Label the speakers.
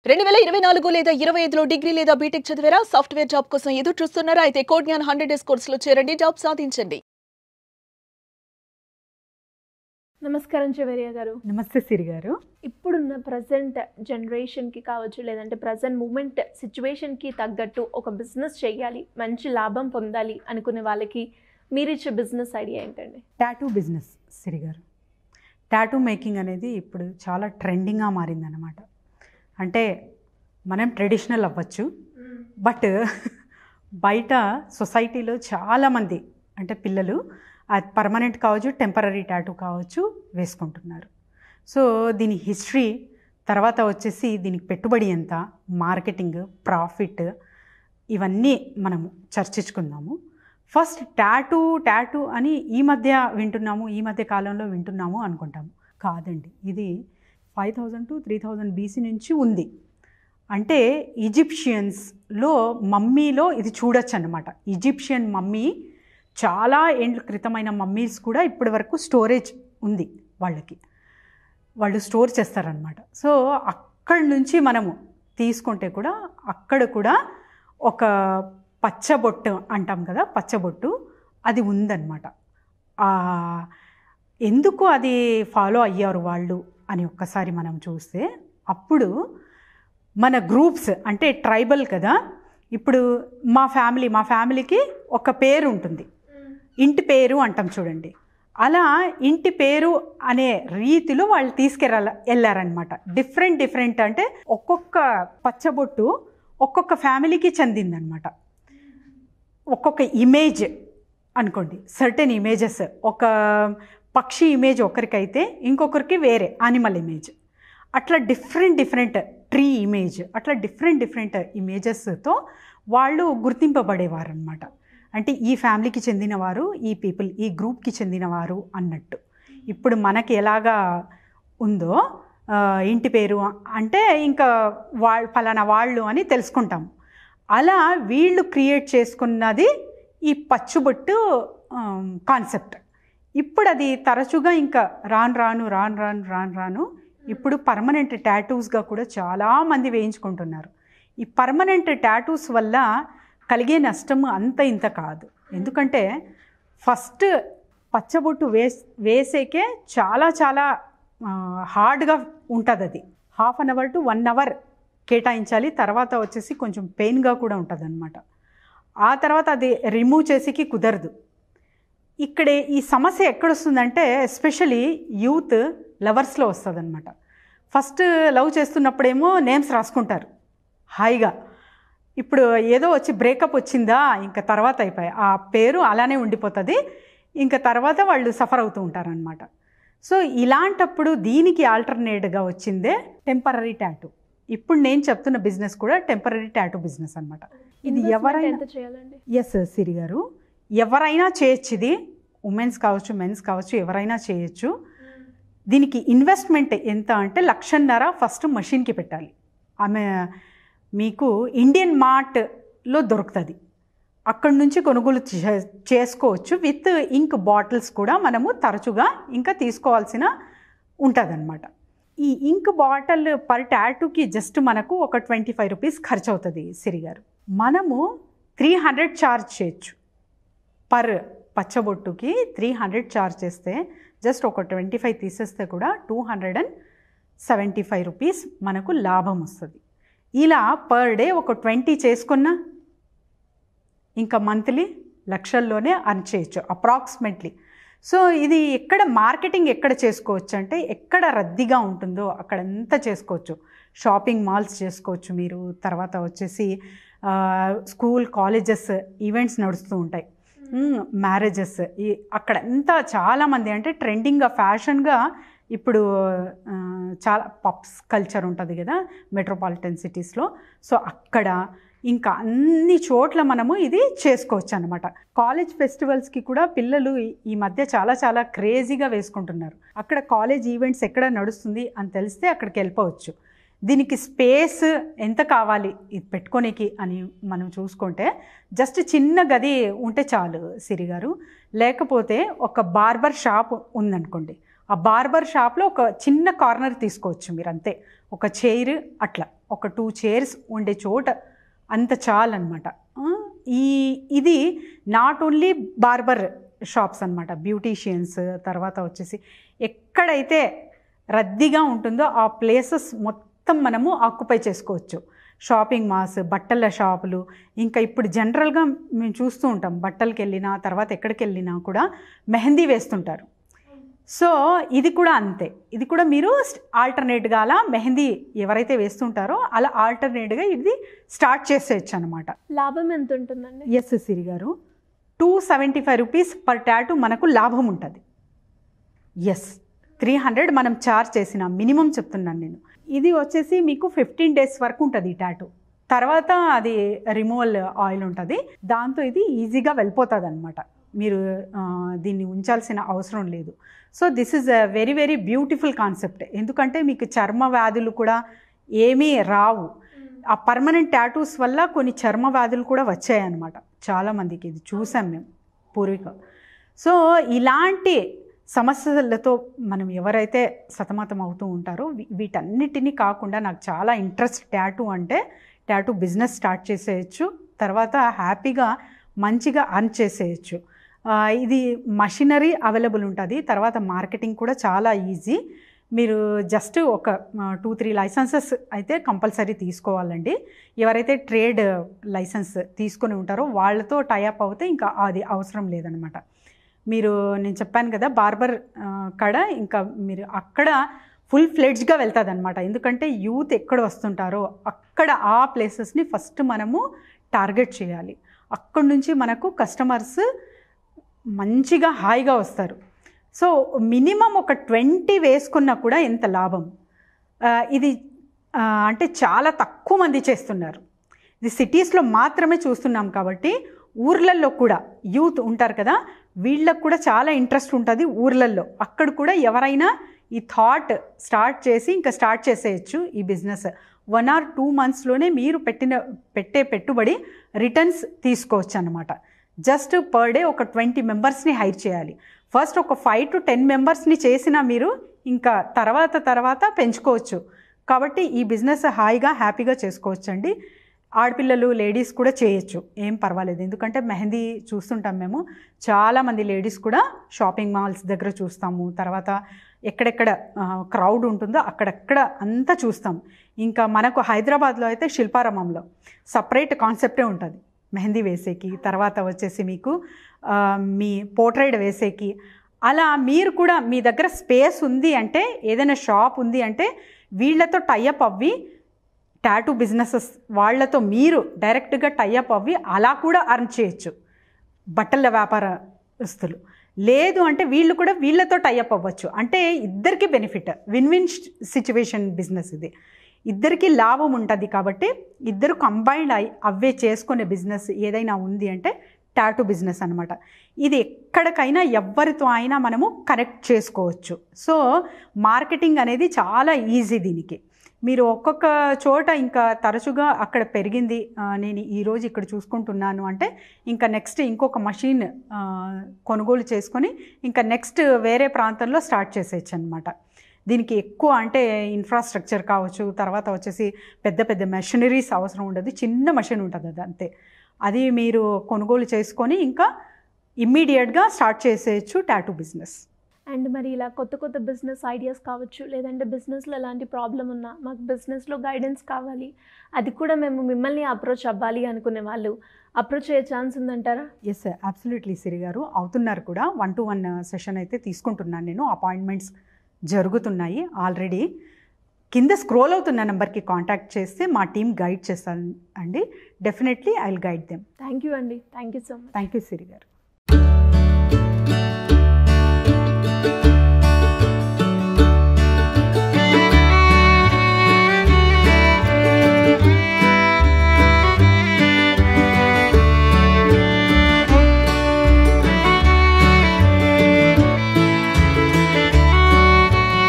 Speaker 1: 2024 లేదా 25లో డిగ్రీ లేదా బీటెక్ చదివారా? సాఫ్ట్వేర్ జాబ్ కోసం ఎదురు చూస్తున్నారా? అయితే కోడ్ జ్ఞాన్ 100 డేస్ కోర్సులో చేరండి, జాబ్ సాధించండి.
Speaker 2: నమస్కారం చెవేరియా గారు.
Speaker 3: నమస్తే సిరి గారు.
Speaker 2: ఇప్పుడున్న ప్రజెంట్ జనరేషన్కి కావచ్చు, లేదంటే ప్రజెంట్ మూమెంట్ సిచ్యువేషన్కి తగ్గట్టు ఒక బిజినెస్ చేయాలి, మంచి లాభం పొందాలి అనుకునే వాళ్ళకి మీరిచ్చే బిజినెస్ ఐడియా ఏంటండి?
Speaker 3: టాటూ బిజినెస్ సిరి గారు. టాటూ మేకింగ్ అనేది ఇప్పుడు చాలా ట్రెండింగ్గా మారిందన్నమాట. అంటే మనం ట్రెడిషనల్ అవ్వచ్చు, బట్ బయట సొసైటీలో చాలామంది అంటే పిల్లలు అది పర్మనెంట్ కావచ్చు, టెంపరీ టాటూ కావచ్చు వేసుకుంటున్నారు. సో దీని హిస్టరీ, తర్వాత వచ్చేసి దీనికి పెట్టుబడి ఎంత, మార్కెటింగ్, ప్రాఫిట్, ఇవన్నీ మనము చర్చించుకుందాము. ఫస్ట్ టాటూ అని ఈ మధ్య కాలంలో వింటున్నాము అనుకుంటాము. కాదండి, ఇది 5000 to 3000 BC నుంచి ఉంది. అంటే ఈజిప్షియన్స్లో మమ్మీలో ఇది చూడొచ్చు అన్నమాట. ఈజిప్షియన్ మమ్మీ చాలా ఏండ్ల క్రితమైన మమ్మీస్ కూడా ఇప్పటి వరకు స్టోరేజ్ ఉంది వాళ్ళకి, వాళ్ళు స్టోర్ చేస్తారనమాట. సో అక్కడి నుంచి మనము తీసుకుంటే కూడా అక్కడ కూడా ఒక పచ్చబొట్టు అంటాం కదా, పచ్చబొట్టు అది ఉందన్నమాట. ఎందుకు అది ఫాలో అయ్యారు వాళ్ళు అని ఒక్కసారి మనం చూస్తే, అప్పుడు మన గ్రూప్స్ అంటే ట్రైబల్ కదా, ఇప్పుడు మా ఫ్యామిలీకి ఒక పేరు ఉంటుంది, ఇంటి పేరు అంటాం చూడండి. అలా ఇంటి పేరు అనే రీతిలో వాళ్ళు వెళ్ళారనమాట. డిఫరెంట్ అంటే ఒక్కొక్క పచ్చబొట్టు ఒక్కొక్క ఫ్యామిలీకి చెందిందనమాట. ఒక్కొక్క ఇమేజ్ అనుకోండి, సర్టెన్ ఇమేజెస్, ఒక పక్షి ఇమేజ్ ఒకరికైతే ఇంకొకరికి వేరే యానిమల్ ఇమేజ్, అట్లా డిఫరెంట్ ట్రీ ఇమేజ్, అట్లా డిఫరెంట్ ఇమేజెస్తో వాళ్ళు గుర్తింపబడేవారు అనమాట. అంటే ఈ ఫ్యామిలీకి చెందినవారు, ఈ పీపుల్, ఈ గ్రూప్కి చెందినవారు అన్నట్టు. ఇప్పుడు మనకి ఎలాగా ఉందో ఇంటి పేరు అంటే ఇంకా ఫలానా వాళ్ళు అని తెలుసుకుంటాము. అలా వీళ్ళు క్రియేట్ చేసుకున్నది ఈ పచ్చుబొట్టు కాన్సెప్ట్. ఇప్పుడు అది తరచుగా ఇంకా రాను ఇప్పుడు పర్మనెంట్ టాటూస్గా కూడా చాలామంది వేయించుకుంటున్నారు. ఈ పర్మనెంట్ టాటూస్ వల్ల కలిగే నష్టం అంత ఇంత కాదు. ఎందుకంటే ఫస్ట్ పచ్చబొట్టు వేసేకే చాలా హార్డ్గా ఉంటుంది. అది 1/2 hour to 1 hour కేటాయించాలి. తర్వాత వచ్చేసి కొంచెం పెయిన్గా కూడా ఉంటుంది అనమాట. ఆ తర్వాత అది రిమూవ్ చేసేకి కుదరదు. ఇక్కడే ఈ సమస్య ఎక్కడొస్తుందంటే ఎస్పెషలీ యూత్ లవర్స్లో వస్తుంది అనమాట. ఫస్ట్ లవ్ చేస్తున్నప్పుడేమో నేమ్స్ రాసుకుంటారు హాయిగా. ఇప్పుడు ఏదో వచ్చి బ్రేకప్ వచ్చిందా, ఇంకా తర్వాత అయిపోయి ఆ పేరు అలానే ఉండిపోతుంది. ఇంకా తర్వాత వాళ్ళు సఫర్ అవుతూ ఉంటారనమాట. సో ఇలాంటప్పుడు దీనికి ఆల్టర్నేట్గా వచ్చిందే టెంపరీ టాటూ. ఇప్పుడు నేను చెప్తున్న బిజినెస్ కూడా టెంపరీ టాటూ బిజినెస్ అనమాట. ఇది ఎవరైనా
Speaker 2: చేయాలండి?
Speaker 3: ఎస్ సిరి గారు, ఎవరైనా చేయొచ్చు. ఇది ఉమెన్స్ కావచ్చు, మెన్స్ కావచ్చు, ఎవరైనా చేయొచ్చు. దీనికి ఇన్వెస్ట్మెంట్ ఎంత అంటే 1,50,000 ఫస్ట్ మషిన్కి పెట్టాలి. ఆమె మీకు ఇండియన్ మార్ట్లో దొరుకుతుంది, అక్కడి నుంచి కొనుగోలు చేసుకోవచ్చు. విత్ ఇంక్ బాటిల్స్ కూడా మనము తరచుగా ఇంకా తీసుకోవాల్సిన ఉంటుందన్నమాట. ఈ ఇంక్ బాటిల్ పర్ టాటూకి జస్ట్ మనకు ఒక 25 rupees ఖర్చు అవుతుంది సిరి గారు. మనము 300 ఛార్జ్ చేయొచ్చు. పర్ పచ్చబొట్టుకి 300 ఛార్జ్ చేస్తే జస్ట్ ఒక 25 తీసేస్తే కూడా 275 rupees మనకు లాభం వస్తుంది. ఇలా పర్ డే ఒక 20 చేసుకున్నా ఇంకా మంత్లీ లక్షల్లోనే అర్న్ చేయొచ్చు అప్రాక్సిమేట్లీ. సో ఇది ఎక్కడ మార్కెటింగ్ ఎక్కడ చేసుకోవచ్చు అంటే ఎక్కడ రద్దీగా ఉంటుందో అక్కడంతా చేసుకోవచ్చు. షాపింగ్ మాల్స్ చేసుకోవచ్చు మీరు. తర్వాత వచ్చేసి స్కూల్, కాలేజెస్, ఈవెంట్స్ నడుస్తూ ఉంటాయి, మ్యారేజెస్, అక్కడంతా చాలామంది అంటే ట్రెండింగ్గా, ఫ్యాషన్గా ఇప్పుడు చాలా పబ్స్ కల్చర్ ఉంటుంది కదా మెట్రోపాలిటన్ సిటీస్లో. సో అక్కడ ఇంకా అన్ని చోట్ల మనము ఇది చేసుకోవచ్చు అనమాట. కాలేజ్ ఫెస్టివల్స్కి కూడా పిల్లలు ఈ మధ్య చాలా క్రేజీగా వేసుకుంటున్నారు. అక్కడ కాలేజ్ ఈవెంట్స్ ఎక్కడ నడుస్తుంది అని తెలిస్తే అక్కడికి వెళ్ళిపోవచ్చు. దీనికి స్పేస్ ఎంత కావాలి ఇది పెట్టుకోనికి అని మనం చూసుకుంటే జస్ట్ చిన్న గది ఉంటే చాలు సిరి గారు. లేకపోతే ఒక బార్బర్ షాప్ ఉందనుకోండి, ఆ బార్బర్ షాప్లో ఒక చిన్న కార్నర్ తీసుకోవచ్చు మీరు, అంతే. ఒక చైర్ అట్లా ఒక 2 చైర్స్ ఉండే చోట అంత చాలన్నమాట. ఇది నాట్ ఓన్లీ బార్బర్ షాప్స్ అనమాట, బ్యూటీషియన్స్, తర్వాత వచ్చేసి ఎక్కడైతే రద్దీగా ఉంటుందో ఆ ప్లేసెస్ మొత్తం మనము ఆక్యుపై చేసుకోవచ్చు. షాపింగ్ మాల్స్, బట్టల షాపులు, ఇంకా ఇప్పుడు జనరల్గా మేము చూస్తూ ఉంటాం, బట్టలకి వెళ్ళినా తర్వాత ఎక్కడికి వెళ్ళినా కూడా మెహందీ వేస్తుంటారు. సో ఇది కూడా అంతే, ఇది కూడా మీరు ఆల్టర్నేట్గా అలా మెహందీ ఎవరైతే వేస్తుంటారో అలా ఆల్టర్నేట్గా ఇది స్టార్ట్ చేసేయచ్చు అనమాట.
Speaker 2: లాభం ఎంత ఉంటుందండి?
Speaker 3: ఎస్ సిరి గారు, 275 రూపీస్ పర్ టాటూ మనకు లాభం ఉంటుంది. ఎస్, 300 మనం చార్జ్ చేసిన మినిమం చెప్తున్నాను నేను. ఇది వచ్చేసి మీకు 15 డేస్ వరకు ఉంటుంది ఈ టాటూ. తర్వాత అది రిమూవల్ ఆయిల్ ఉంటుంది, దాంతో ఇది ఈజీగా వెళ్ళిపోతుంది అనమాట. మీరు దీన్ని ఉంచాల్సిన అవసరం లేదు. So this is a very very beautiful concept. ఎందుకంటే మీకు చర్మ వ్యాధులు కూడా ఏమీ రావు. ఆ పర్మనెంట్ టాటూస్ వల్ల కొన్ని చర్మ వ్యాధులు కూడా వచ్చాయన్నమాట చాలామందికి, ఇది చూసాం మేము పూర్వీక. సో ఇలాంటి సమస్యలతో మనం ఎవరైతే సతమతం అవుతూ ఉంటారో వీటన్నిటినీ కాకుండా నాకు చాలా ఇంట్రెస్ట్ టాటూ అంటే, టాటూ బిజినెస్ స్టార్ట్ చేసేయచ్చు, తర్వాత హ్యాపీగా మంచిగా అర్న్ చేసేయచ్చు. ఇది మషినరీ అవైలబుల్ ఉంటుంది, తర్వాత మార్కెటింగ్ కూడా చాలా ఈజీ. మీరు జస్ట్ ఒక 2-3 లైసెన్సెస్ అయితే కంపల్సరీ తీసుకోవాలండి. ఎవరైతే ట్రేడ్ లైసెన్స్ తీసుకొని ఉంటారో వాళ్ళతో టైఅప్ అవుతే ఇంకా అది అవసరం లేదనమాట. మీరు నేను చెప్పాను కదా బార్బర్ కాడ, ఇంకా మీరు అక్కడ ఫుల్ ఫ్లెడ్జ్గా వెళ్తుంది అనమాట. ఎందుకంటే యూత్ ఎక్కడ వస్తుంటారో అక్కడ ఆ ప్లేసెస్ని ఫస్ట్ మనము టార్గెట్ చేయాలి. అక్కడి నుంచి మనకు కస్టమర్స్ మంచిగా హాయిగా వస్తారు. సో మినిమం ఒక 20 వేసుకున్నా కూడా ఎంత లాభం. ఇది అంటే చాలా తక్కువ మంది చేస్తున్నారు. ఇది సిటీస్లో మాత్రమే చూస్తున్నాం కాబట్టి ఊర్లల్లో కూడా యూత్ ఉంటారు కదా, వీళ్ళకు కూడా చాలా ఇంట్రెస్ట్ ఉంటుంది ఊర్లల్లో. అక్కడ కూడా ఎవరైనా ఈ థాట్ స్టార్ట్ చేసి ఇంకా స్టార్ట్ చేసేయచ్చు ఈ బిజినెస్. 1 or 2 మంత్స్లోనే మీరు పెట్టే పెట్టుబడి రిటర్న్స్ తీసుకోవచ్చు అన్నమాట. జస్ట్ పర్ డే ఒక 20 మెంబర్స్ని హైర్ చేయాలి. ఫస్ట్ ఒక 5 to 10 మెంబర్స్ని చేసినా మీరు ఇంకా తర్వాత పెంచుకోవచ్చు. కాబట్టి ఈ బిజినెస్ హాయిగా హ్యాపీగా చేసుకోవచ్చు అండి. ఆడపిల్లలు లేడీస్ కూడా చేయొచ్చు, ఏం పర్వాలేదు. ఎందుకంటే మెహందీ చూస్తుంటాం మేము, చాలామంది లేడీస్ కూడా షాపింగ్ మాల్స్ దగ్గర చూస్తాము, తర్వాత ఎక్కడెక్కడ క్రౌడ్ ఉంటుందో అక్కడెక్కడ అంతా చూస్తాం. ఇంకా మనకు హైదరాబాద్లో అయితే శిల్పారామంలో సపరేట్ కాన్సెప్టే ఉంటుంది మెహందీ వేసేకి, తర్వాత వచ్చేసి మీకు మీ పోర్ట్రైట్ వేసేకి. అలా మీరు కూడా మీ దగ్గర స్పేస్ ఉంది అంటే, ఏదైనా షాప్ ఉంది అంటే వీళ్ళతో టైఅప్ అవ్వి టాటూ బిజినెసెస్ వాళ్ళతో మీరు డైరెక్ట్గా టైఅప్ అవ్వి అలా కూడా అర్న్ చేయొచ్చు బట్టల వ్యాపారస్తులు. లేదు అంటే వీళ్ళు కూడా వీళ్ళతో టైఅప్ అవ్వచ్చు. అంటే ఇద్దరికి benefit, win win situation business ఇది. ఇద్దరికి లాభం ఉంటుంది కాబట్టి ఇద్దరు కంబైన్డ్ అవే చేసుకునే బిజినెస్ ఏదైనా ఉంది అంటే టాటూ బిజినెస్ అనమాట. ఇది ఎక్కడికైనా ఎవరితో అయినా మనము కనెక్ట్ చేసుకోవచ్చు. సో మార్కెటింగ్ అనేది చాలా ఈజీ దీనికి. మీరు ఒక్కొక్క చోట ఇంకా తరచుగా అక్కడ పెరిగింది, నేను ఈరోజు ఇక్కడ చూసుకుంటున్నాను అంటే ఇంకా నెక్స్ట్ ఇంకొక మషిన్ కొనుగోలు చేసుకొని ఇంకా నెక్స్ట్ వేరే ప్రాంతంలో స్టార్ట్ చేసేయచ్చు అనమాట. దీనికి ఎక్కువ అంటే ఇన్ఫ్రాస్ట్రక్చర్ కావచ్చు, తర్వాత వచ్చేసి పెద్ద పెద్ద మెషినరీస్ అవసరం ఉండదు, చిన్న మెషిన్ ఉంటుంది అది అంతే. అది మీరు కొనుగోలు చేసుకొని ఇంకా ఇమ్మీడియట్గా స్టార్ట్ చేసేయచ్చు టాటూ బిజినెస్.
Speaker 2: అండ్ మరి ఇలా కొత్త కొత్త బిజినెస్ ఐడియాస్ కావచ్చు, లేదంటే బిజినెస్లో ఎలాంటి ప్రాబ్లం ఉన్నా మాకు బిజినెస్లో గైడెన్స్ కావాలి, అది కూడా మేము మిమ్మల్ని అప్రోచ్ అవ్వాలి అనుకునే వాళ్ళు అప్రోచ్ అయ్యే ఛాన్స్ ఉందంటారా?
Speaker 3: ఎస్ అబ్సల్యూట్లీ సిరి గారు, అవుతున్నారు కూడా. 1-to-1 సెషన్ అయితే తీసుకుంటున్నాను నేను. అపాయింట్మెంట్స్ జరుగుతున్నాయి ఆల్రెడీ. కింద స్క్రోల్ అవుతున్న నెంబర్కి కాంటాక్ట్ చేస్తే మా టీం గైడ్ చేస్తాను అండి. Definitely I will guide them.
Speaker 2: Thank you అండి, thank you so much.
Speaker 3: Thank you Siri గారు.